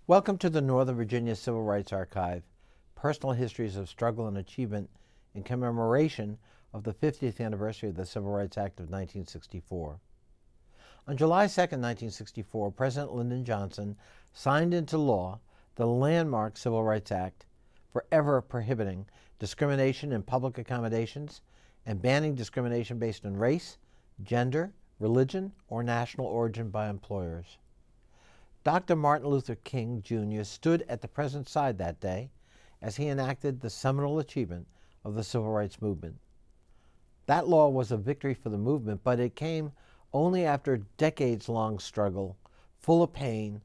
Welcome to the Northern Virginia Civil Rights Archive, personal histories of struggle and achievement in commemoration of the 50th anniversary of the Civil Rights Act of 1964. On July 2, 1964, President Lyndon Johnson signed into law the landmark Civil Rights Act, forever prohibiting discrimination in public accommodations and banning discrimination based on race, gender, religion, or national origin by employers. Dr. Martin Luther King, Jr. stood at the President's side that day as he enacted the seminal achievement of the Civil Rights Movement. That law was a victory for the movement, but it came only after decades-long struggle, full of pain,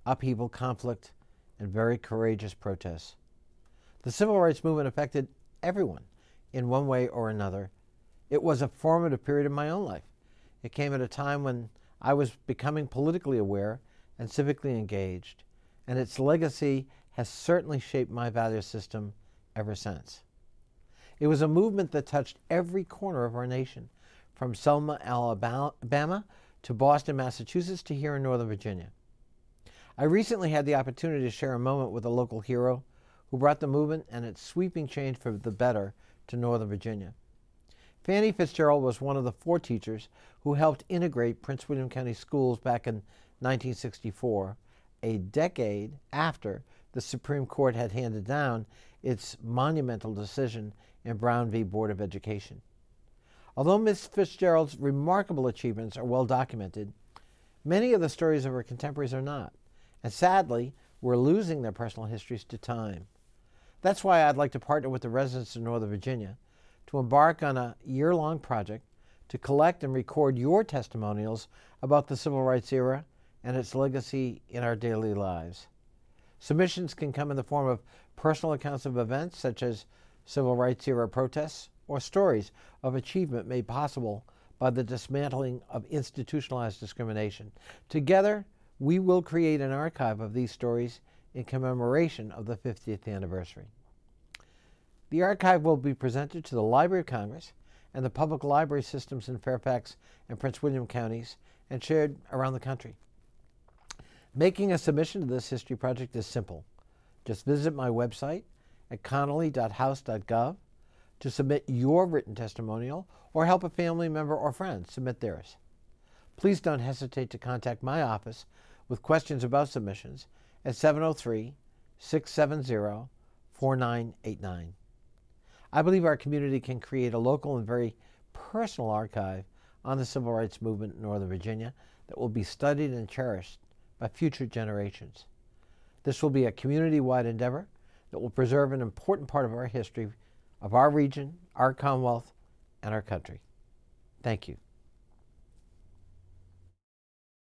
upheaval, conflict, and very courageous protests. The Civil Rights Movement affected everyone in one way or another. It was a formative period in my own life. It came at a time when I was becoming politically aware and civically engaged, and its legacy has certainly shaped my value system ever since. It was a movement that touched every corner of our nation, from Selma, Alabama, to Boston, Massachusetts, to here in Northern Virginia. I recently had the opportunity to share a moment with a local hero who brought the movement and its sweeping change for the better to Northern Virginia. Fannie Fitzgerald was one of the 4 teachers who helped integrate Prince William County schools back in 1964, a decade after the Supreme Court had handed down its monumental decision in Brown v. Board of Education. Although Ms. Fitzgerald's remarkable achievements are well documented, many of the stories of her contemporaries are not, and sadly, we're losing their personal histories to time. That's why I'd like to partner with the residents of Northern Virginia to embark on a year-long project to collect and record your testimonials about the Civil Rights era and its legacy in our daily lives. Submissions can come in the form of personal accounts of events such as Civil Rights era protests or stories of achievement made possible by the dismantling of institutionalized discrimination. Together, we will create an archive of these stories in commemoration of the 50th anniversary. The archive will be presented to the Library of Congress and the public library systems in Fairfax and Prince William counties and shared around the country. Making a submission to this history project is simple. Just visit my website at connolly.house.gov to submit your written testimonial or help a family member or friend submit theirs. Please don't hesitate to contact my office with questions about submissions at 703-670-4989. I believe our community can create a local and very personal archive on the Civil Rights Movement in Northern Virginia that will be studied and cherished by future generations. This will be a community-wide endeavor that will preserve an important part of our history, of our region, our Commonwealth, and our country. Thank you.